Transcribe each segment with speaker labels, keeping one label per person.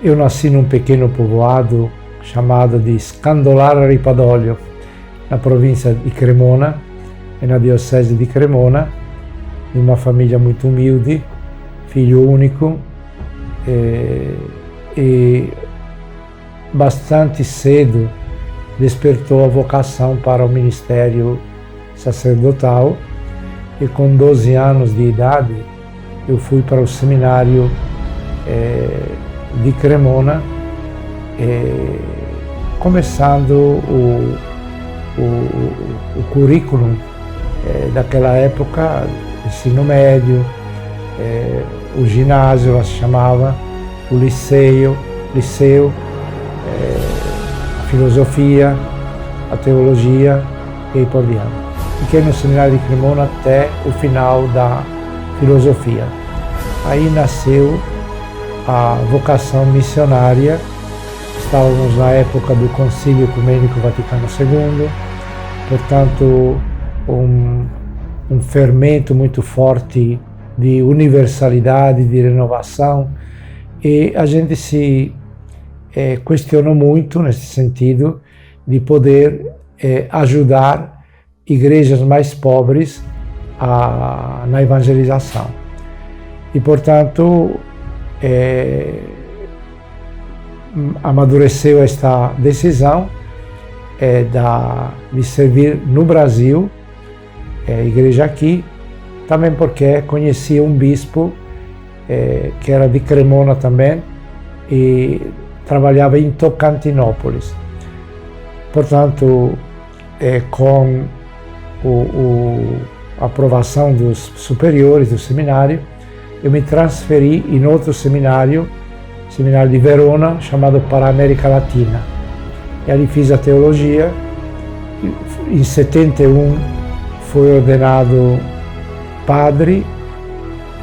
Speaker 1: Eu nasci num pequeno povoado chamado de Scandolara Ripadolio, na província de Cremona, e na diocese de Cremona, de uma família muito humilde, filho único, e bastante cedo despertou a vocação para o ministério sacerdotal, e com 12 anos de idade eu fui para o seminário de Cremona, começando o currículo daquela época, ensino médio, o ginásio, ela se chamava, o liceu, a filosofia, a teologia e aí por diante. Fiquei no seminário de Cremona até o final da filosofia. Aí nasceu a vocação missionária. Estávamos na época do Concílio Ecumênico Vaticano II, portanto um fermento muito forte de universalidade, de renovação, e a gente se questionou muito nesse sentido de poder ajudar igrejas mais pobres na evangelização. E, portanto, amadureceu esta decisão de servir no Brasil, igreja aqui, também porque conhecia um bispo que era de Cremona também e trabalhava em Tocantinópolis. Portanto, com a aprovação dos superiores do seminário, eu me transferi em outro seminário de Verona, chamado para a América Latina. E ali fiz a teologia. Em 71 fui ordenado padre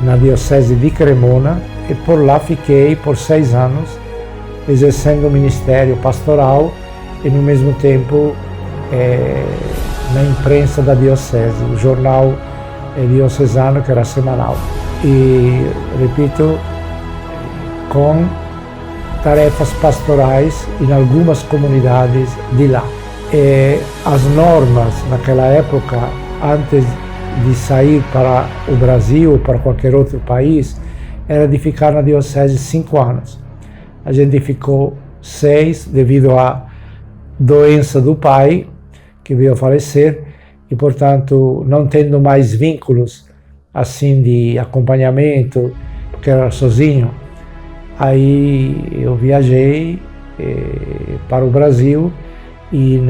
Speaker 1: na diocese de Cremona e por lá fiquei por 6 anos exercendo o ministério pastoral e no mesmo tempo na imprensa da diocese, o jornal diocesano, que era semanal. E, repito, com tarefas pastorais em algumas comunidades de lá. As normas naquela época, antes de sair para o Brasil ou para qualquer outro país, era de ficar na diocese 5 anos. A gente ficou 6 devido à doença do pai, que veio a falecer, e, portanto, não tendo mais vínculos assim de acompanhamento, porque era sozinho. Aí eu viajei para o Brasil em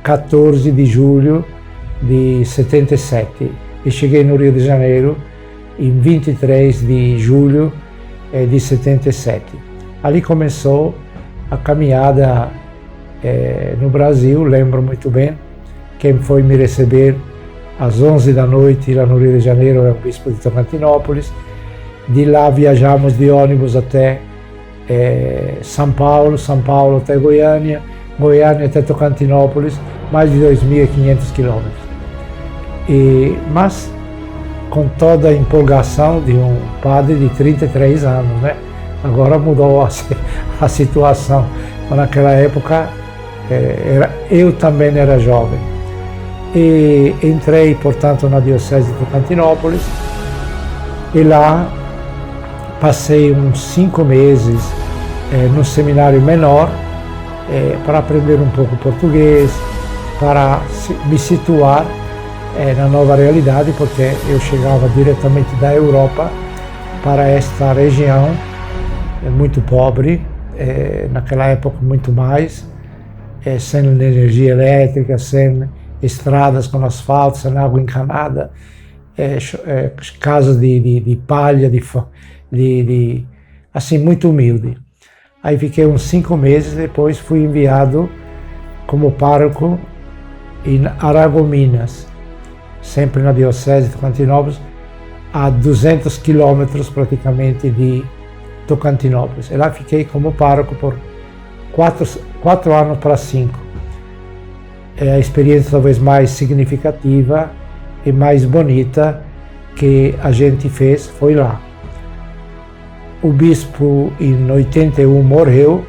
Speaker 1: 14 de julho de 77 e cheguei no Rio de Janeiro em 23 de julho de 77. Ali começou a caminhada no Brasil. Lembro muito bem. Quem foi me receber às 11 da noite lá no Rio de Janeiro era o bispo de Tocantinópolis. De lá viajamos de ônibus até São Paulo até Goiânia até Tocantinópolis, mais de 2.500 quilômetros. Mas com toda a empolgação de um padre de 33 anos, né? Agora mudou a situação, mas naquela época eu também era jovem. E entrei, portanto, na diocese de Tocantinópolis e lá passei uns 5 meses no seminário menor para aprender um pouco português, para me situar na nova realidade, porque eu chegava diretamente da Europa para esta região muito pobre, naquela época muito mais, sem energia elétrica, sem estradas com asfalto, sem água encanada, casas de palha, assim, muito humilde. Aí fiquei uns 5 meses, depois fui enviado como pároco em Aragominas, sempre na diocese de Tocantinópolis, a 200 quilômetros praticamente de Tocantinópolis. E lá fiquei como pároco por 4 anos para 5. A experiência talvez mais significativa e mais bonita que a gente fez foi lá. o bispo em 81 morreu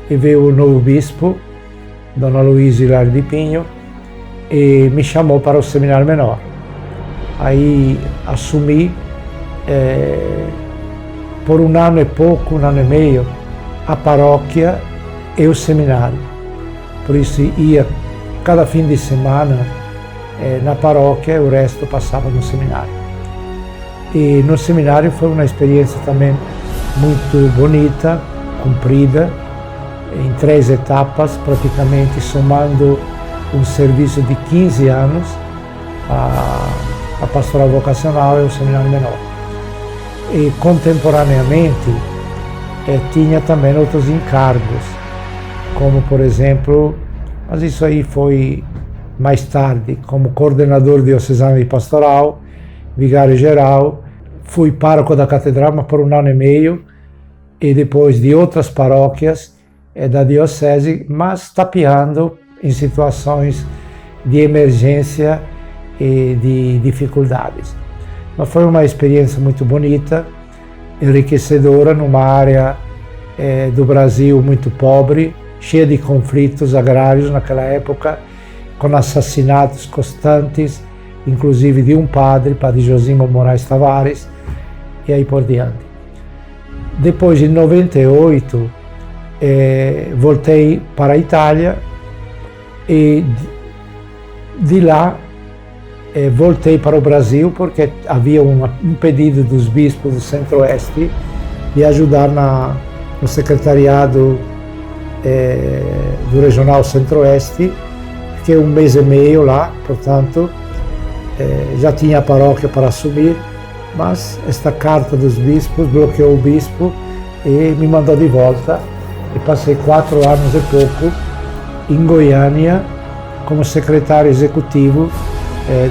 Speaker 1: e veio o novo bispo, Dona Luísa Hilário de Pinho, e me chamou para o seminário menor. Aí assumi por um ano e pouco, um ano e meio, a paróquia e o seminário. Por isso ia cada fim de semana na paróquia e o resto passava no seminário. E no seminário foi uma experiência também muito bonita, comprida, em 3 etapas, praticamente somando um serviço de 15 anos, a pastoral vocacional e o seminário menor. E contemporaneamente tinha também outros encargos, como por exemplo, mas isso aí foi mais tarde, como coordenador diocesano de pastoral, vigário-geral, fui pároco da catedral, mas por um ano e meio, e depois de outras paróquias da diocese, mas tapeando em situações de emergência e de dificuldades. Mas foi uma experiência muito bonita, enriquecedora, numa área do Brasil muito pobre, cheia de conflitos agrários naquela época, com assassinatos constantes, inclusive de um padre Josimo Moraes Tavares, e aí por diante. Depois, em 98, voltei para a Itália e de lá voltei para o Brasil porque havia um pedido dos bispos do Centro-Oeste de ajudar no secretariado do Regional Centro-Oeste. Fiquei um mês e meio lá, portanto, já tinha a paróquia para assumir, mas esta carta dos bispos bloqueou o bispo e me mandou de volta. E passei 4 anos e pouco em Goiânia como secretário executivo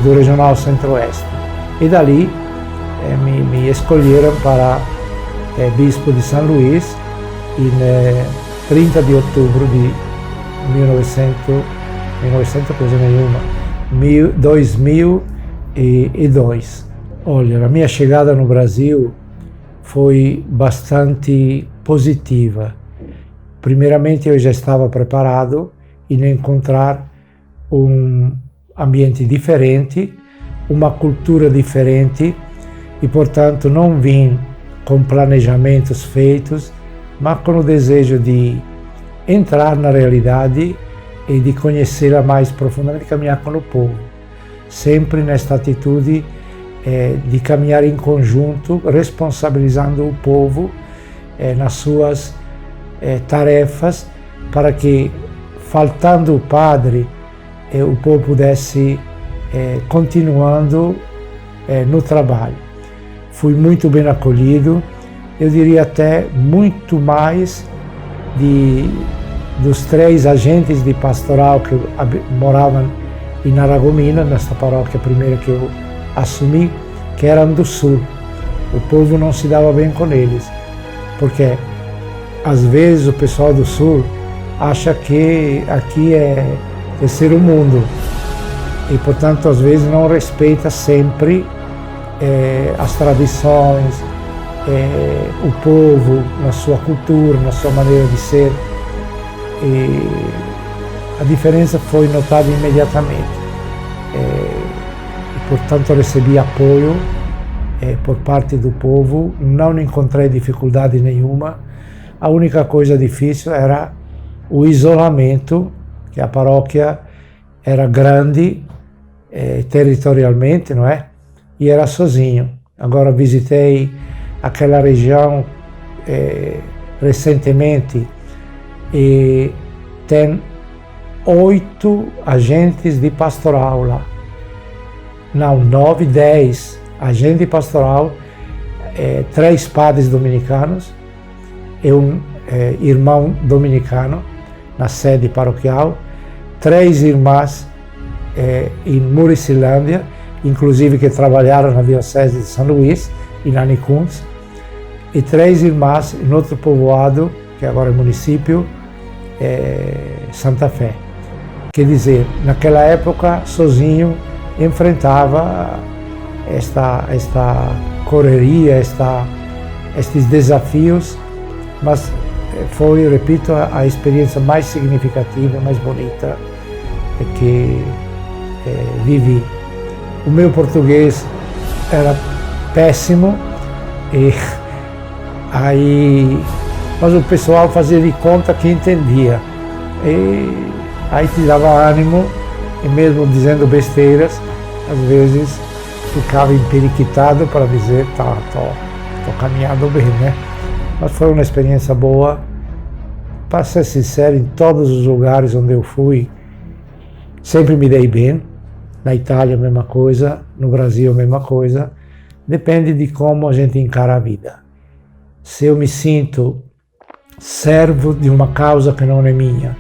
Speaker 1: do Regional Centro-Oeste. E dali me escolheram para bispo de São Luís em 30 de outubro de 2002. Olha, a minha chegada no Brasil foi bastante positiva. Primeiramente, eu já estava preparado em encontrar um ambiente diferente, uma cultura diferente e, portanto, não vim com planejamentos feitos, mas com o desejo de entrar na realidade e de conhecê-la mais profundamente, caminhar com o povo, sempre nesta atitude de caminhar em conjunto, responsabilizando o povo nas suas tarefas, para que, faltando o padre, o povo pudesse continuando no trabalho. Fui muito bem acolhido, eu diria até muito mais dos 3 agentes de pastoral que moravam em Aragomina, nessa paróquia primeira que eu assumi, que eram do sul. O povo não se dava bem com eles, porque às vezes o pessoal do sul acha que aqui é terceiro mundo e, portanto, às vezes não respeita sempre as tradições, o povo na sua cultura, na sua maneira de ser. E a diferença foi notada imediatamente. Portanto, recebi apoio por parte do povo, não encontrei dificuldade nenhuma. A única coisa difícil era o isolamento, que a paróquia era grande territorialmente, não é? E era sozinho. Agora visitei aquela região recentemente e tem 8 agentes de pastoral lá. Não, 9, 10 agentes de pastoral, 3 padres dominicanos e um irmão dominicano na sede paroquial, 3 irmãs em Muricilândia, inclusive que trabalharam na Diocese de São Luís, em Anicuns, e 3 irmãs em outro povoado, que agora é município, Santa Fé. Quer dizer, naquela época, sozinho, enfrentava esta correria, esta estes desafios, mas foi, repito, a experiência mais significativa, mais bonita que vivi. O meu português era péssimo, mas o pessoal fazia de conta que entendia. E aí te dava ânimo, e mesmo dizendo besteiras, às vezes ficava emperiquitado para dizer, tô caminhando bem, né? Mas foi uma experiência boa. Para ser sincero, em todos os lugares onde eu fui, sempre me dei bem. Na Itália, a mesma coisa. No Brasil, a mesma coisa. Depende de como a gente encara a vida. Se eu me sinto servo de uma causa que não é minha,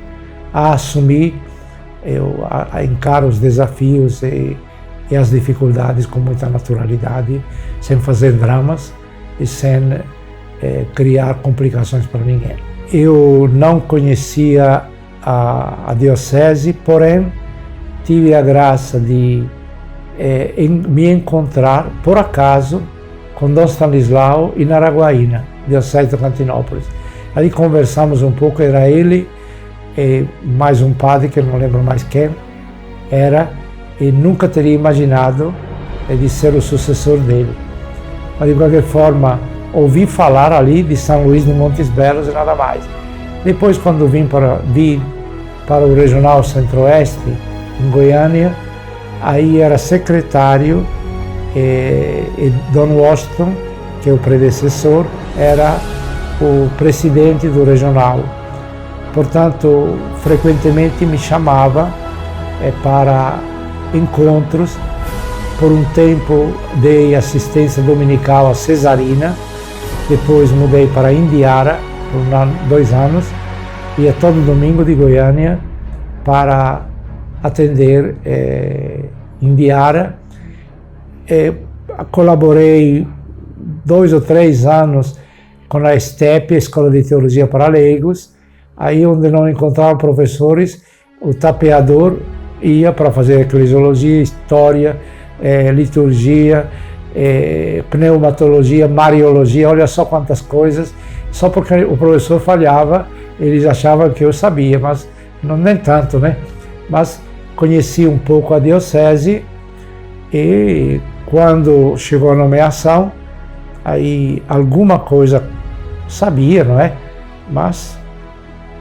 Speaker 1: a assumir, eu encaro os desafios e as dificuldades com muita naturalidade, sem fazer dramas e sem criar complicações para ninguém. Eu não conhecia a diocese, porém tive a graça de me encontrar, por acaso, com Dom Stanislao em Araguaína, diocese de Tocantinópolis. Ali conversamos um pouco, era ele e mais um padre, que eu não lembro mais quem era, e nunca teria imaginado de ser o sucessor dele. Mas de qualquer forma, ouvi falar ali de São Luís de Montes Belos e nada mais. Depois, quando vim para o Regional Centro-Oeste, em Goiânia, aí era secretário e Dom Washington, que é o predecessor, era o presidente do regional. Portanto, frequentemente me chamava para encontros. Por um tempo dei assistência dominical a Cesarina, depois mudei para Indiara por 2 anos, ia todo domingo de Goiânia para atender Indiara. Colaborei 2 ou 3 anos com a STEP, Escola de Teologia para Leigos, aí onde não encontrava professores, o tapeador ia para fazer eclesiologia, história, liturgia, pneumatologia, mariologia, olha só quantas coisas, só porque o professor falhava, eles achavam que eu sabia, mas não, nem tanto, né? Mas conheci um pouco a diocese e quando chegou a nomeação, aí alguma coisa sabia, não é? Mas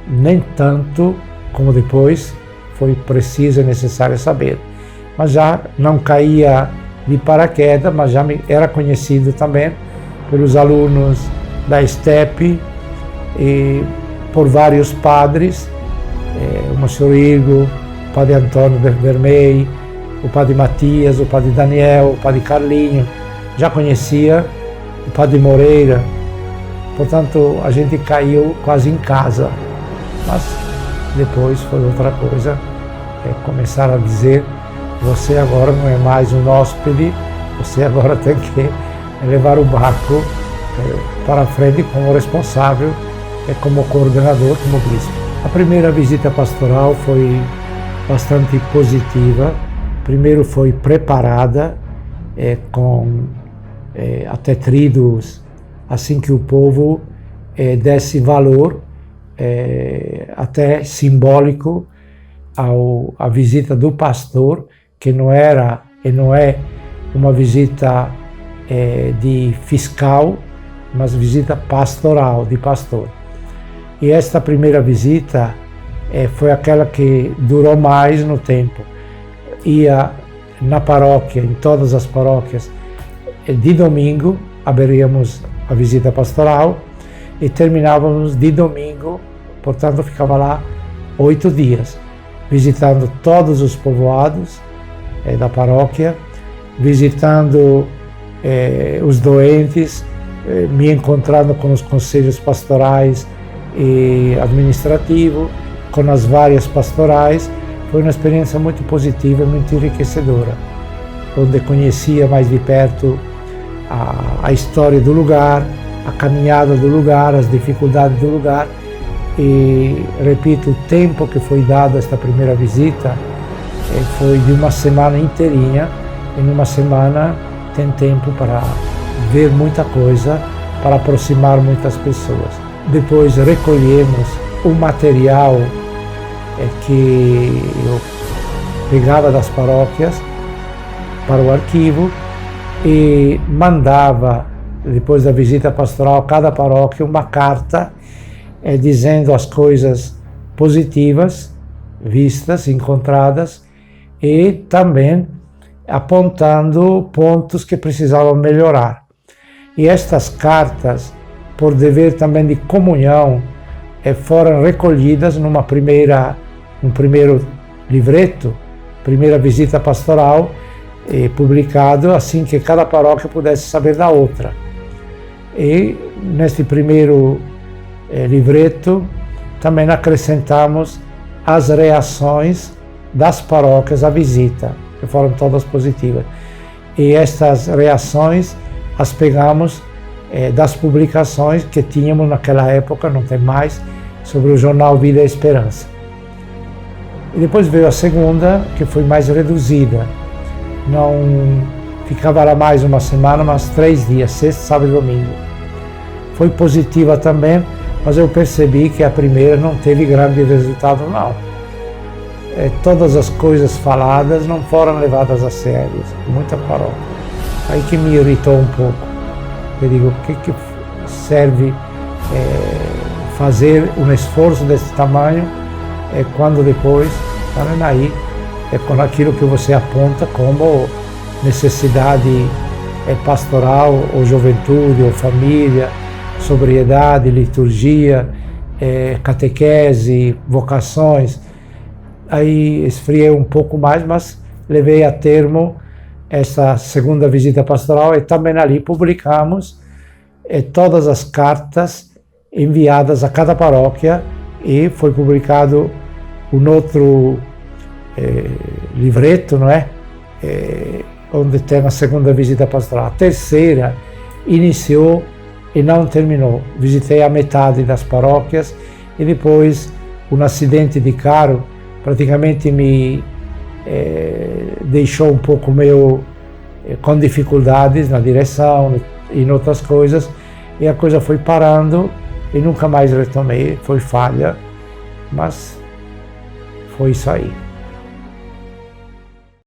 Speaker 1: nem tanto como depois foi preciso e necessário saber. Mas já não caía de paraquedas, mas já era conhecido também pelos alunos da STEP e por vários padres, o Monsenhor Igor, o Padre Antônio Vermei, o Padre Matias, o Padre Daniel, o Padre Carlinho, já conhecia o Padre Moreira, portanto a gente caiu quase em casa, mas depois foi outra coisa, começaram a dizer: você agora não é mais um hóspede, você agora tem que levar o barco para frente como responsável, como coordenador, como bispo. A primeira visita pastoral foi bastante positiva. Primeiro foi preparada com até tridos, assim que o povo desse valor, até simbólico, à visita do pastor, que não era e não é uma visita de fiscal, mas visita pastoral, de pastor. E esta primeira visita foi aquela que durou mais no tempo. Ia na paróquia, em todas as paróquias, de domingo abriríamos a visita pastoral e terminávamos de domingo, portanto ficava lá 8 dias, visitando todos os povoados da paróquia, visitando os doentes, me encontrando com os conselhos pastorais e administrativo, com as várias pastorais. Foi uma experiência muito positiva, muito enriquecedora, onde conhecia mais de perto a história do lugar, a caminhada do lugar, as dificuldades do lugar. E, repito, o tempo que foi dado a esta primeira visita foi de uma semana inteirinha. Em uma semana tem tempo para ver muita coisa para aproximar muitas pessoas. Depois recolhemos o material que eu pegava das paróquias para o arquivo e mandava, depois da visita pastoral, a cada paróquia uma carta dizendo as coisas positivas vistas, encontradas, e também apontando pontos que precisavam melhorar. E estas cartas, por dever também de comunhão, foram recolhidas num primeiro livreto, primeira visita pastoral, publicado assim que cada paróquia pudesse saber da outra. E neste primeiro livreto também acrescentamos as reações das paróquias à visita, que foram todas positivas. E estas reações as pegamos das publicações que tínhamos naquela época, não tem mais, sobre o jornal Vida e Esperança. E depois veio a segunda, que foi mais reduzida. Não ficava lá mais uma semana, mas 3 dias, sexta, sábado e domingo. Foi positiva também, mas eu percebi que a primeira não teve grande resultado, não. Todas as coisas faladas não foram levadas a sério, muita paróquia. Aí que me irritou um pouco. Eu digo, o que serve fazer um esforço desse tamanho quando depois, tá vendo aí, com aquilo que você aponta como necessidade pastoral, ou juventude, ou família, sobriedade, liturgia, catequese, vocações. Aí esfriei um pouco mais, mas levei a termo essa segunda visita pastoral e também ali publicamos todas as cartas enviadas a cada paróquia, e foi publicado um outro livreto, não é? Onde tem a segunda visita pastoral. A terceira iniciou e não terminou. Visitei a metade das paróquias e depois um acidente de carro praticamente me deixou um pouco meio com dificuldades na direção e em outras coisas, e a coisa foi parando e nunca mais retomei. Foi falha, mas foi isso aí.